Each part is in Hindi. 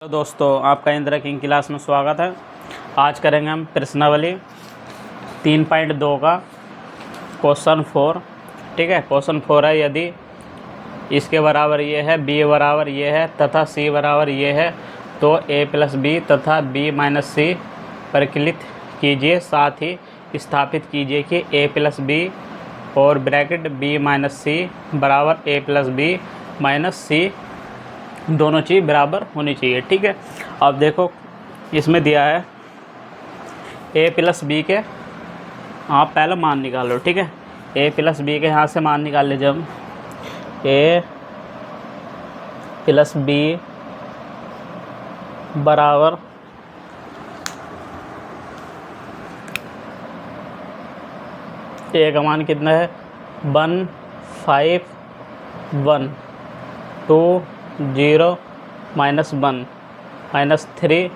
तो दोस्तों, आपका इंदिरा किंग क्लास में स्वागत है। आज करेंगे हम प्रश्नावली 3.2 का क्वेश्चन 4। ठीक है, क्वेश्चन 4 है, यदि इसके बराबर ये है, b बराबर ये है तथा c बराबर ये है तो a प्लस बी तथा b माइनस सी परिकलित कीजिए। साथ ही स्थापित कीजिए कि a प्लस बी और ब्रैकेट b माइनस सी बराबर a प्लस बी माइनस सी दोनों चीज़ बराबर होनी चाहिए। ठीक है, अब देखो इसमें दिया है a प्लस बी के, आप पहले मान निकालो। ठीक है, a प्लस बी के यहाँ से मान निकाल लीजिए हम। a प्लस बी बराबर a का मान कितना है 1 5 1 2 0 -1 -3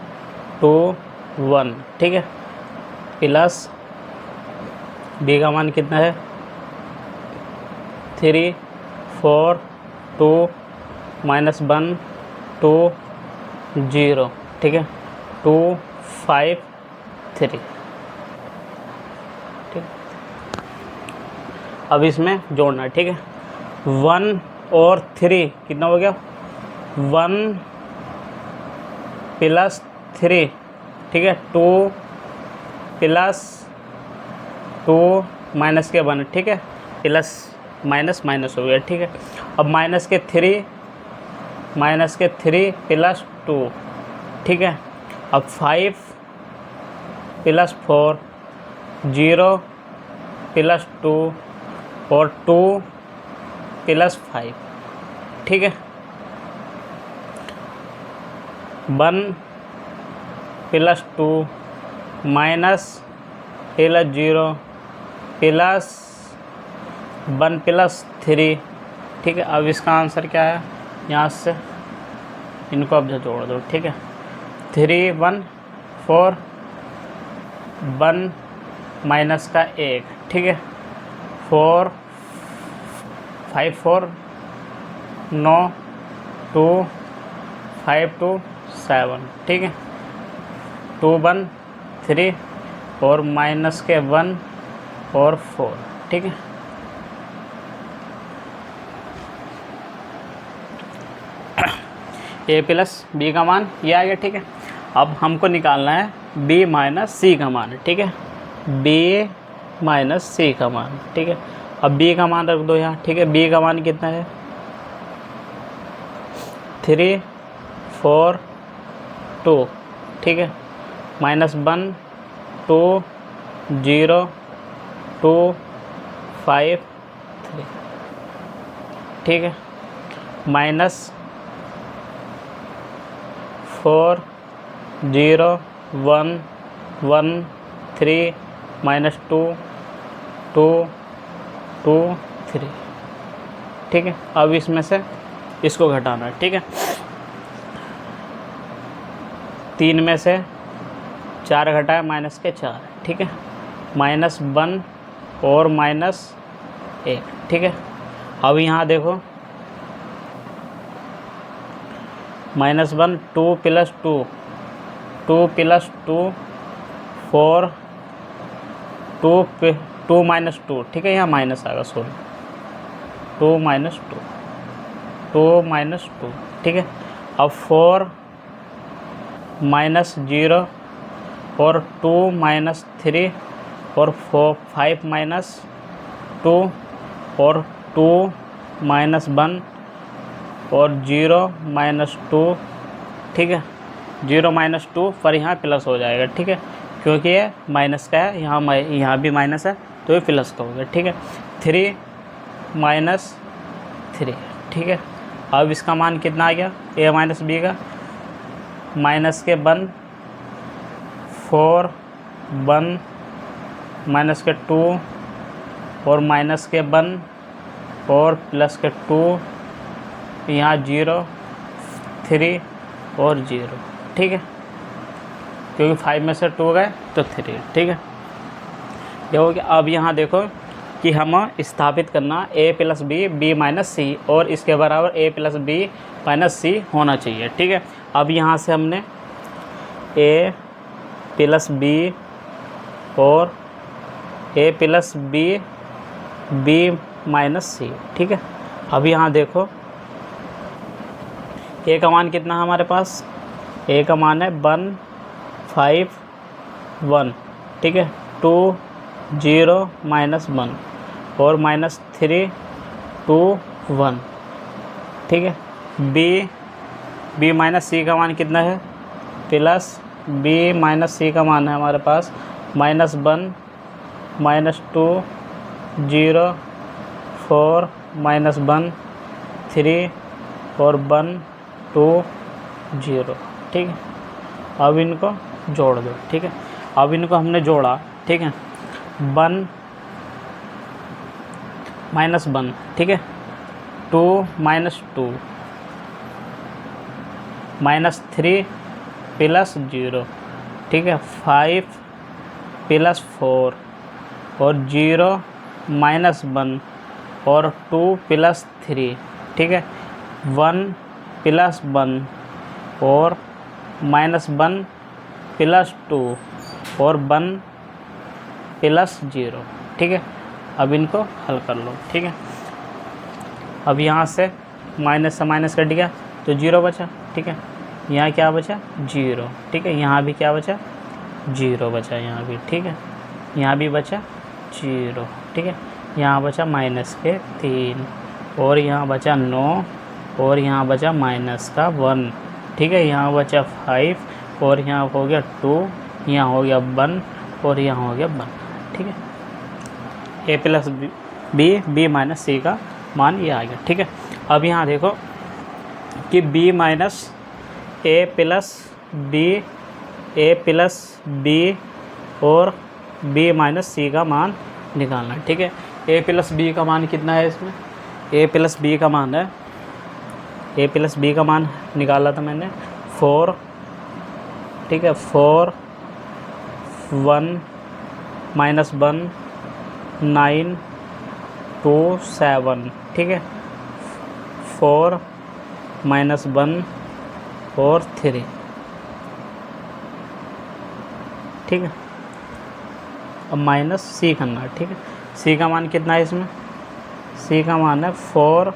2 1। ठीक है, प्लस b का मान कितना है 3 4 2 -1 2 0। ठीक है, 2 5 3। ठीक, अब इसमें जोड़ना है। ठीक है, 1 और 3 कितना हो गया 1 प्लस 3। ठीक है, 2 प्लस 2 माइनस के 1। ठीक है, प्लस माइनस माइनस हो गया। ठीक है, अब माइनस के 3 प्लस 2। ठीक है, अब 5 प्लस 4 0 प्लस 2 और 2 प्लस 5। ठीक है, 1 plus 2 minus plus 0 plus 1 plus 3। ठीक है, अब इसका आंसर क्या है, यहाँ से इनको अब जोड़ दो। ठीक है, 3 1 4 1 माइनस का 1। ठीक है, 4 5 4 9 2 5 2 7। ठीक है, 2 1 3 और माइनस के 1 और 4। ठीक है, a प्लस बी का मान ये आ गया। ठीक है, अब हमको निकालना है b माइनस सी का मान। ठीक है, b माइनस सी का मान। ठीक है, अब b का मान रख दो यहाँ। ठीक है, b का मान कितना है 3 4 2। ठीक है, -1 2 0 2 5 3। ठीक है, -4 0 1 1 3 -2 2 2 3। ठीक है, अब इसमें से इसको घटाना है। ठीक है, 3 में से 4 घटाए माइनस के 4। ठीक है, -1 और -1। ठीक है, अब यहाँ देखो -1 2 प्लस 2 2 प्लस 2 4 2 माइनस 2। ठीक है, यहाँ माइनस आएगा, सॉरी 2 माइनस 2 2 माइनस 2। ठीक है, अब 4 -0 और 2 -3 और 5 -2 और 2 -1 और 0 -2। ठीक है, 0 -2 पर यहाँ प्लस हो जाएगा। ठीक है, क्योंकि ये माइनस का है, यहाँ भी माइनस है तो ये प्लस का हो गया। ठीक है, 3 -3। ठीक है, अब इसका मान कितना आ गया a माइनस बी का माइनस के 1 4 1 माइनस के 2 और माइनस के 1 और प्लस के 2, यहाँ 0 3 और 0। ठीक है, क्योंकि 5 में से 2 गए तो 3। ठीक है, ये हो गया। अब यहाँ देखो कि हम स्थापित करना a plus b b minus c और इसके बराबर a plus b minus c होना चाहिए। ठीक है, अब यहाँ से हमने a प्लस b और a plus b minus c, ठीक है। अब यहाँ देखो a का मान कितना है हमारे पास, a का मान है 1 5 1, ठीक है। 2 0 -1 और -3 2 1, ठीक है। b माइनस सी का मान कितना है, प्लस b माइनस सी का मान है हमारे पास -1 -2 0 4 -1 3 और 1 2 0, ठीक है। अब इनको जोड़ दो, ठीक है। अब इनको हमने जोड़ा, ठीक है। 1 -1, ठीक है। 2 -2 -3 प्लस 0, ठीक है। 5 प्लस 4 और 0 -1 और 2 प्लस 3, ठीक है। 1 प्लस 1 और -1 प्लस 2 और 1 प्लस 0, ठीक है। अब इनको हल कर लो, ठीक है। अब यहाँ से माइनस से माइनस कट गया तो 0 बचा, ठीक है। यहाँ क्या बचा 0, ठीक है। यहाँ भी क्या बचा 0 बचा, यहाँ भी, ठीक है। यहाँ भी बचा 0, ठीक है। यहाँ बचा -3 और यहाँ बचा 9 और यहाँ बचा -1, ठीक है। यहाँ बचा 5 और यहाँ हो गया 2, यहाँ हो गया 1 और यहाँ हो गया 1, ठीक है। a प्लस b माइनस सी का मान ये आ गया, ठीक है। अब यहाँ देखो कि b minus a plus b और b माइनस सी का मान निकालना है, ठीक है। a प्लस b का मान कितना है इसमें, a प्लस b का मान है, a प्लस b का मान निकाला था मैंने 4, ठीक है। 4 1 -1 9 2 7, ठीक है। 4 -1 और 3, ठीक है। अब माइनस सी करना है, ठीक है। सी का मान कितना है इसमें, सी का मान है 4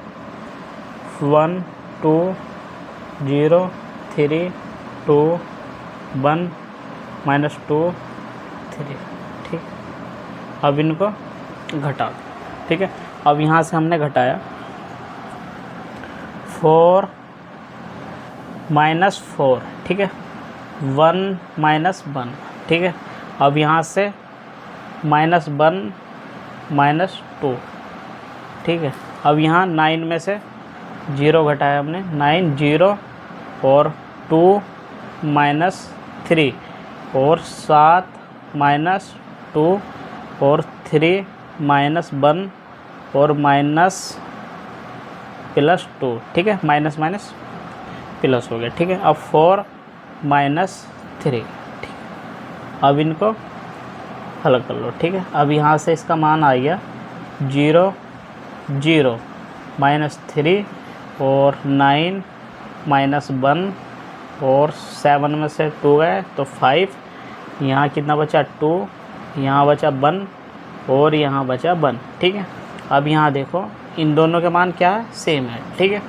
1 2 0 3 2 1 -2 3, ठीक। अब इनको घटा, ठीक है। अब यहाँ से हमने घटाया 4 -4, ठीक है। 1 -1, ठीक है। अब यहाँ से -1 -2, ठीक है। अब यहाँ 9 में से 0 घटाया हमने, 9 0 और 2 -3 और 7 -2 और 3 -1 और +2, ठीक है। माइनस माइनस प्लस हो गया, ठीक है। अब 4 -3, ठीक है। अब इनको हल कर लो, ठीक है। अब यहाँ से इसका मान आ गया 0 0 -3 और 9 -1 और 7 में से 2 गए तो 5, यहाँ कितना बचा 2, यहाँ बचा 1 और यहाँ बचा 1, ठीक है। अब यहाँ देखो इन दोनों के मान क्या है, सेम है, ठीक है।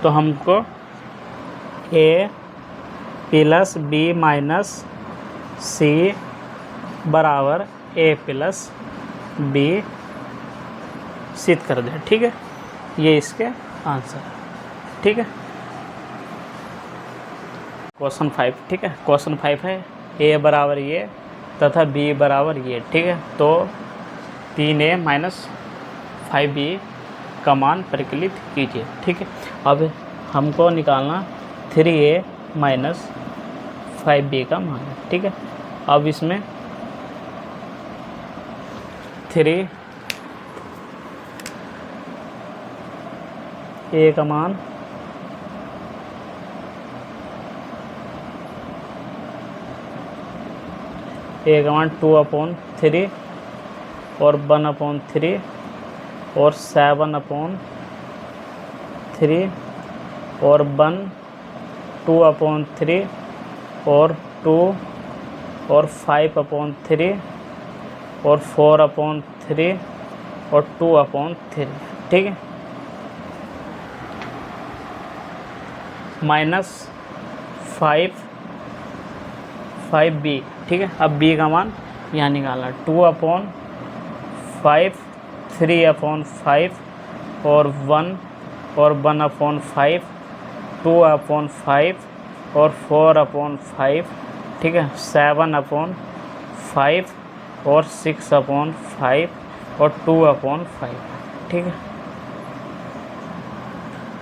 तो हमको a प्लस b माइनस सी बराबर a प्लस b सिद्ध कर दे, ठीक है। ये इसके आंसर है, ठीक है। क्वेश्चन 5, ठीक है। क्वेश्चन 5 है a बराबर ये तथा b बराबर ये, ठीक है। तो 3a माइनस 5b का मान परिकलित कीजिए, ठीक है। अब हमको निकालना 3a माइनस 5b का मान है, ठीक है। अब इसमें 3a का मान a का मान 2/3 और 1/3 और 7/3 और 1 2/3 और 2 और 5/3 और 4/3 और 2/3, ठीक है। -5b, ठीक है। अब b का मान यहाँ निकालना, 2/5, 3/5 और 1 और 1/5, 2/5 और 4/5, ठीक है। 7/5 और 6/5 और 2/5, ठीक है।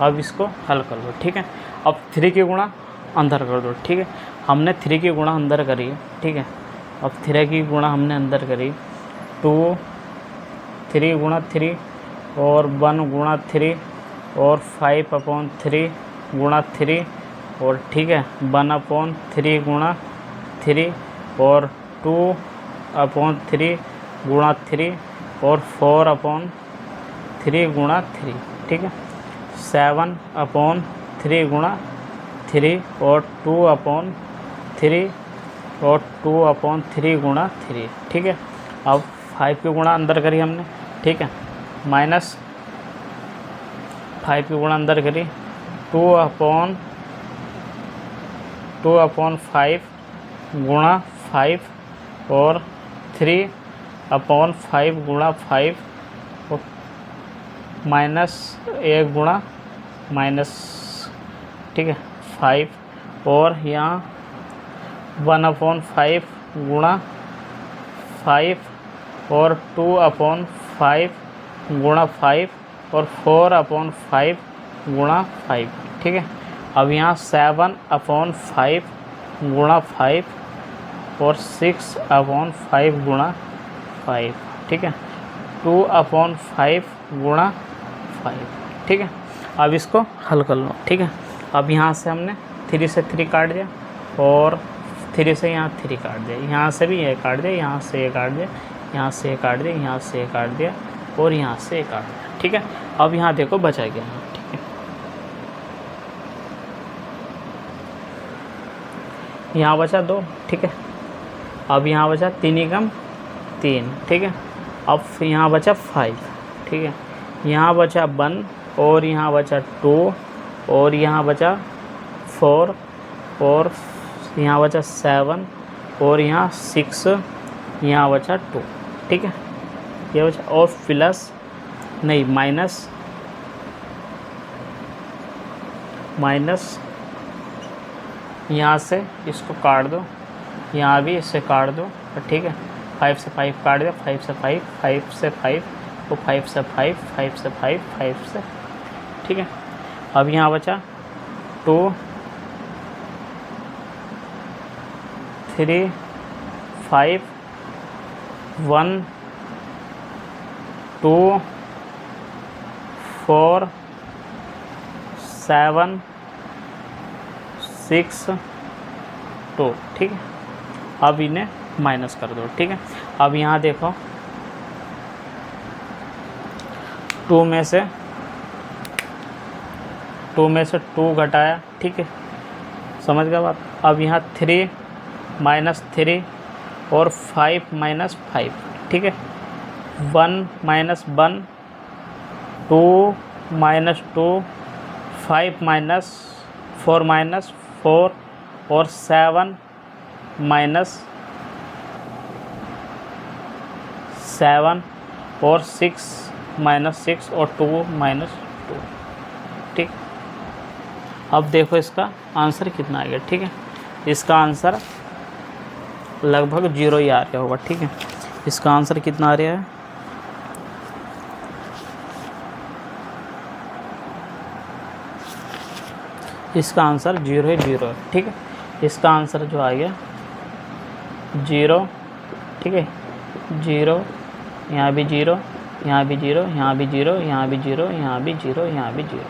अब इसको हल कर दो, ठीक है। अब 3 की गुणा अंदर कर दो, ठीक है। हमने 3 की गुणा अंदर करी, ठीक है। अब 3 की गुणा हमने अंदर करी, 2 3 गुणा 3 और 1 गुणा 3 और 5/3 गुणा 3 और, ठीक है, 1/3 गुणा 3 और 2/3 गुणा 3 और 4/3 गुणा 3, ठीक है। 7/3 गुणा 3 और 2/3 और 2/3 गुणा 3, ठीक है। अब 5 की गुणा अंदर करी हमने, ठीक है। -5 की गुणा अंदर करी, 2/5 गुणा 5 और 3/5 गुणा 5 और -1 गुणा माइनस, ठीक है, 5 और यहाँ 1/5 गुणा 5 और 2/5 गुणा 5 और 4/5 गुणा 5, ठीक है। अब यहाँ 7/5 गुणा 5 और 6/5 गुणा 5, ठीक है। 2/5 गुणा 5, ठीक है। अब इसको हल कर लो, ठीक है। अब यहाँ से हमने 3 से 3 काट दिया और 3 से यहाँ 3 काट दिया, यहाँ से भी ये काट दिया, यहाँ से ये काट दिया, यहाँ से ये काट दिया, यहाँ से ये काट दिया और यहाँ से ये काट दिया, ठीक है। अब यहाँ देखो बचा गया, ठीक है। यहाँ बचा 2, ठीक है। अब यहाँ बचा 3 × 3, ठीक है। अब यहाँ बचा 5, ठीक है। यहाँ बचा 1 और यहाँ बचा 2 और यहाँ बचा 4 और यहाँ बचा 7 और यहाँ 6, यहाँ बचा 2, ठीक है। ये बचा और प्लस नहीं माइनस यहाँ से इसको काट दो, यहाँ भी इससे काट दो, ठीक है। 5 से 5 काट दिया, 5 से 5, 5 से 5 और 5 से 5, 5 से 5, 5 से, ठीक है। अब यहाँ बचा 2 3 5 1 2 4 7 6 2, ठीक है। अब इन्हें माइनस कर दो, ठीक है। अब यहाँ देखो 2 में से 2 घटाया, ठीक है, समझ गया बात। अब यहाँ 3 - 3 और 5 - 5, ठीक है। 1 - 1 2 - 2 5 - 4 - 4 और 7 - 7 और 6 - 6 और 2 - 2, ठीक। अब देखो इसका आंसर कितना आ गया, ठीक है। इसका आंसर लगभग 0 ही आ गया होगा, ठीक है। इसका आंसर कितना आ रहा है, इसका आंसर 0 है, 0 है, ठीक है। इसका आंसर जो आ गया 0, ठीक है। 0, यहाँ भी 0, यहाँ भी 0, यहाँ भी 0, यहाँ भी 0, यहाँ भी 0, यहाँ भी 0,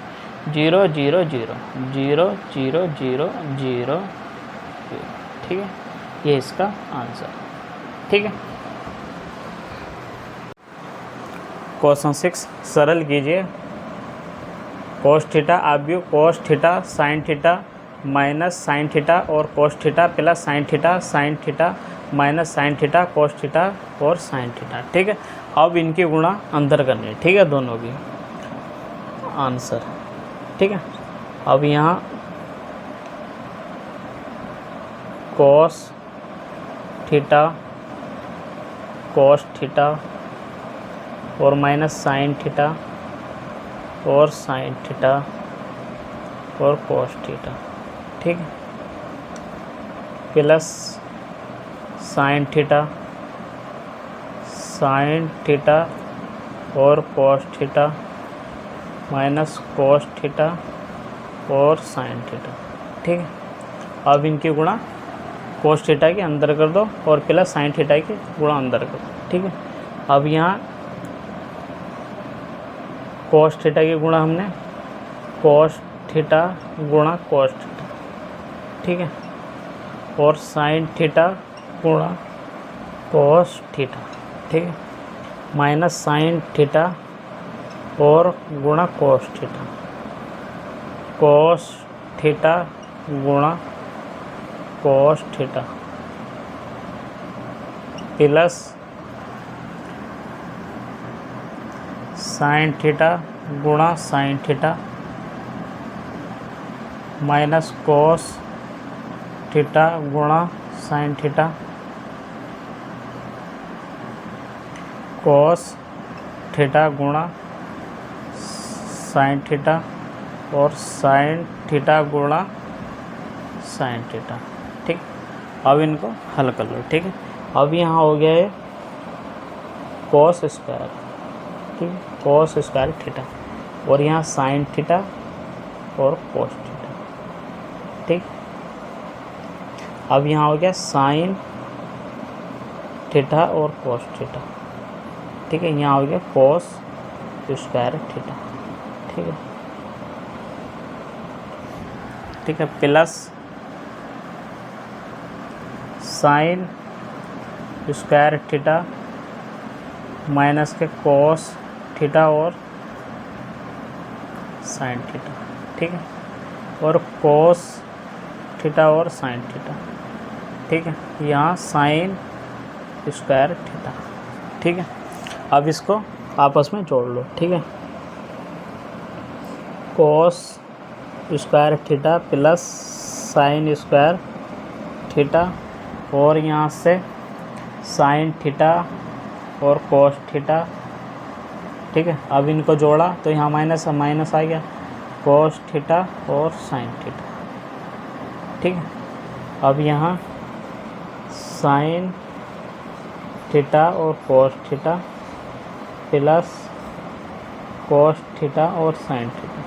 0 0 0 0 0 0 0, ठीक है। ये इसका आंसर, ठीक है। क्वेश्चन 6 सरल कीजिए। cos थीटा आप भी cos theta sin theta minus sine theta और cos theta plus sine theta minus sine theta cos theta और साइन थीटा। ठीक है, अब इनकी गुणा अंदर करनी है। ठीक है, दोनों की आंसर। ठीक है, अब यहाँ कोस थीटा और माइनस साइन थीटा और साइन थीटा और कोस थीटा। ठीक है, प्लस साइन थीटा और cos theta minus cos theta और साइन थीटा। ठीक है, अब इनकी गुणा कोस थीटा के अंदर कर दो और प्लस साइन थीटा की गुणा अंदर कर दो। ठीक है, अब यहाँ कोस थीटा की गुणा हमने कोस थीटा गुणा कोस थीटा। ठीक है, और साइन थीटा गुणा कोस थीटा। ठीक है, माइनस साइन थीटा और गुणा कोस थीटा गुणा cos theta plus sine theta गुणा sine theta minus cos theta गुणा साइन थीटा कोस थीटा गुणा साइन थीटा और साइन थीटा गुणा साइन थीटा। ठीक, अब इनको हल कर लो। ठीक है, अब यहाँ हो गया है कोस स्क्वायर। ठीक, कोस स्क्वायर थीटा और यहाँ साइन थीटा और कोस थीटा। ठीक, अब यहाँ हो गया साइन थीटा और कोस थीटा। ठीक है, यहाँ हो गया कोस स्क्वायर थीटा। ठीक है, ठीक है, plus sine square theta minus के कोस थीटा और साइन थीटा। ठीक है, और कोस थीटा और साइन थीटा। ठीक है, यहाँ साइन स्क्वायर थीटा। ठीक है, अब इसको आपस में जोड़ लो। ठीक है, cos square theta plus sine square theta और यहाँ से साइन थीटा और कोस थीटा। ठीक है, अब इनको जोड़ा तो यहाँ माइनस आ गया कोस थीटा और साइन थीटा। ठीक है, अब यहाँ साइन थीटा और cos theta plus cos theta और साइन थीटा।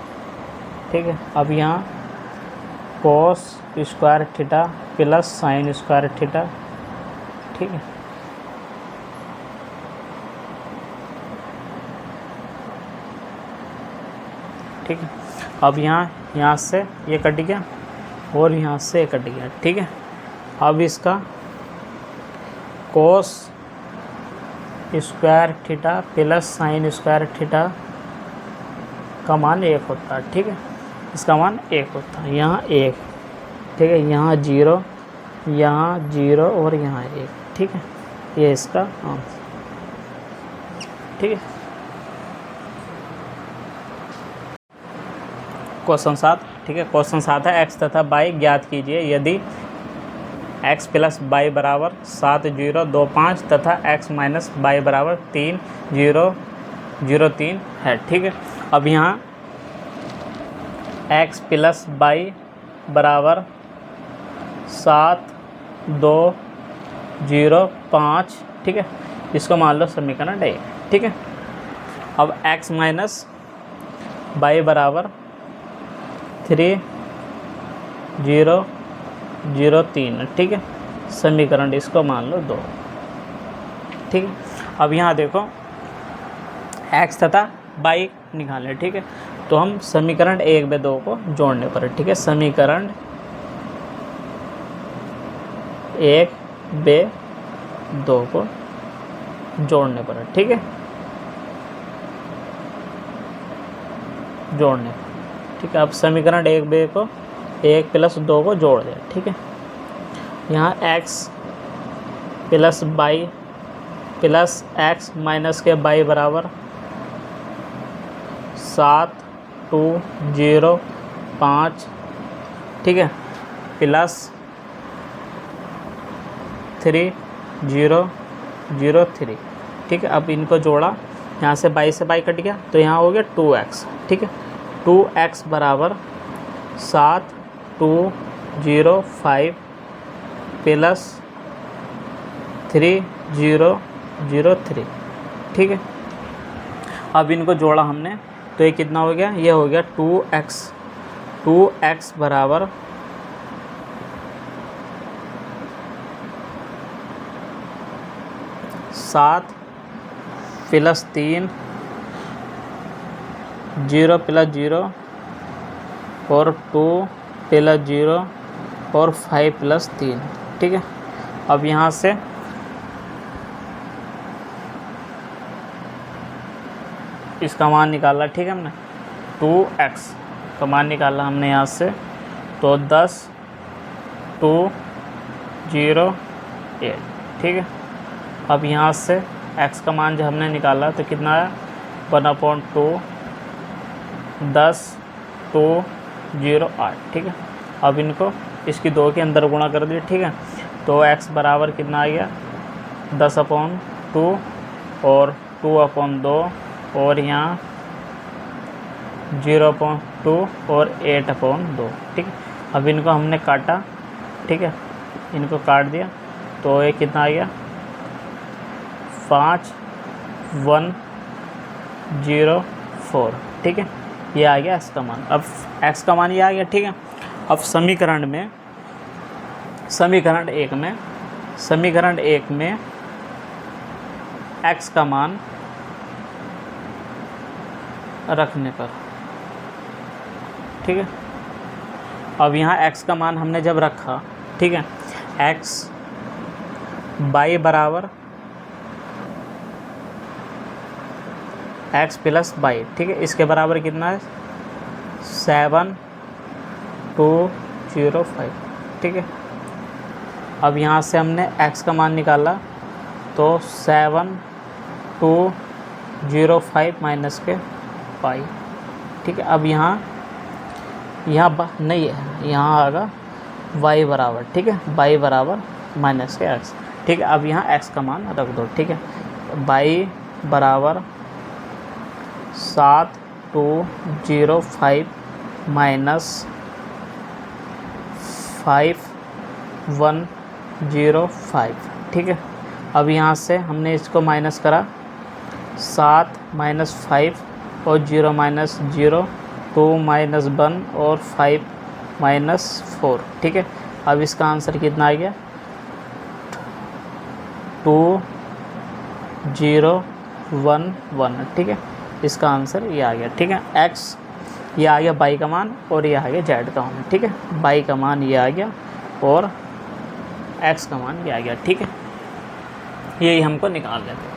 ठीक है, अब यहाँ cos square theta plus sine square theta. ठीक है, ठीक है, अब यहाँ से ये कट गया और यहाँ से ये कट गया। ठीक है, अब इसका cos square theta plus sine square theta का मान 1 होता है। ठीक है, इसका मान 1 होता है। यहाँ 1, ठीक है, यहाँ 0, यहाँ 0 और यहाँ 1। ठीक है, ये इसका आंसर। ठीक है, क्वेश्चन 7। ठीक है, क्वेश्चन 7 है एक्स तथा वाई ज्ञात कीजिए यदि x प्लस वाई बराबर 7 0 2 5 तथा x माइनस वाई बराबर 3 0 0 3 है। ठीक है, अब यहाँ x प्लस वाई बराबर 7 2 0 5। ठीक है, इसको मान लो समीकरण 1। ठीक है, अब x माइनस वाई बराबर 3 0 0 3। ठीक है, समीकरण इसको मान लो 2। ठीक है, अब यहाँ देखो x तथा y निकालने। ठीक है, तो हम समीकरण 1 व 2 को जोड़ने पर। ठीक है, समीकरण 1 व 2 को जोड़ने पर। ठीक है, जोड़ने पर। ठीक है, अब समीकरण 1 व को 1 प्लस 2 को जोड़ दिया, ठीक है। यहाँ x plus y plus x minus के y बराबर 7 2 0 5, ठीक है, प्लस 3 0 0 3, ठीक है। अब इनको जोड़ा, यहाँ से y से y कट गया तो यहाँ हो गया 2x, ठीक है। 2x बराबर 7 2 0 5 प्लस 3 0 0 3, ठीक है। अब इनको जोड़ा हमने तो ये कितना हो गया, ये हो गया 2x बराबर 7 प्लस 3 0 प्लस 0 और 2 प्लस 0 और 5 प्लस 3, ठीक है। अब यहाँ से इसका मान निकाला, ठीक है। हमने 2x का मान निकाला हमने यहाँ से, तो 10 2 0 8, ठीक है। अब यहाँ से x का मान जो हमने निकाला तो कितना है 1/2 10 2 0 8, ठीक है। अब इनको इसकी 2 के अंदर गुणा कर दिए, ठीक है। तो x बराबर कितना आ गया 10/2 और 2/2 और यहाँ 0/2 और 8/2, ठीक है। अब इनको हमने काटा, ठीक है, इनको काट दिया तो ये कितना आ गया 5 1 0 4, ठीक है। ये आ गया x का मान। अब x का मान ये आ गया, ठीक है। अब समीकरण 1 में x का मान रखने पर, ठीक है। अब यहाँ x का मान हमने जब रखा, ठीक है, x y बराबर x प्लस y, ठीक है, इसके बराबर कितना है 7 2 0 5, ठीक है। अब यहाँ से हमने x का मान निकाला तो 7 2 0 5 माइनस के पाई, ठीक है। अब यहाँ नहीं है, यहाँ आएगा y बराबर, ठीक है, y बराबर माइनस के x, ठीक है। अब यहाँ x का मान रख दो, ठीक है। y बराबर 7 2 0 5 माइनस 5 1 0 5, ठीक है। अब यहाँ से हमने इसको माइनस करा, 7 माइनस 5 और 0 माइनस 0 2 माइनस 1 और 5 माइनस 4, ठीक है। अब इसका आंसर कितना आ गया 2 0 1 1, ठीक है। इसका आंसर ये आ गया, ठीक है। x ये आ गया y का मान और ये आ गया z का मान, ठीक है। y का मान ये आ गया और x का मान ये आ गया, ठीक है। यही हमको निकाल लेते हैं।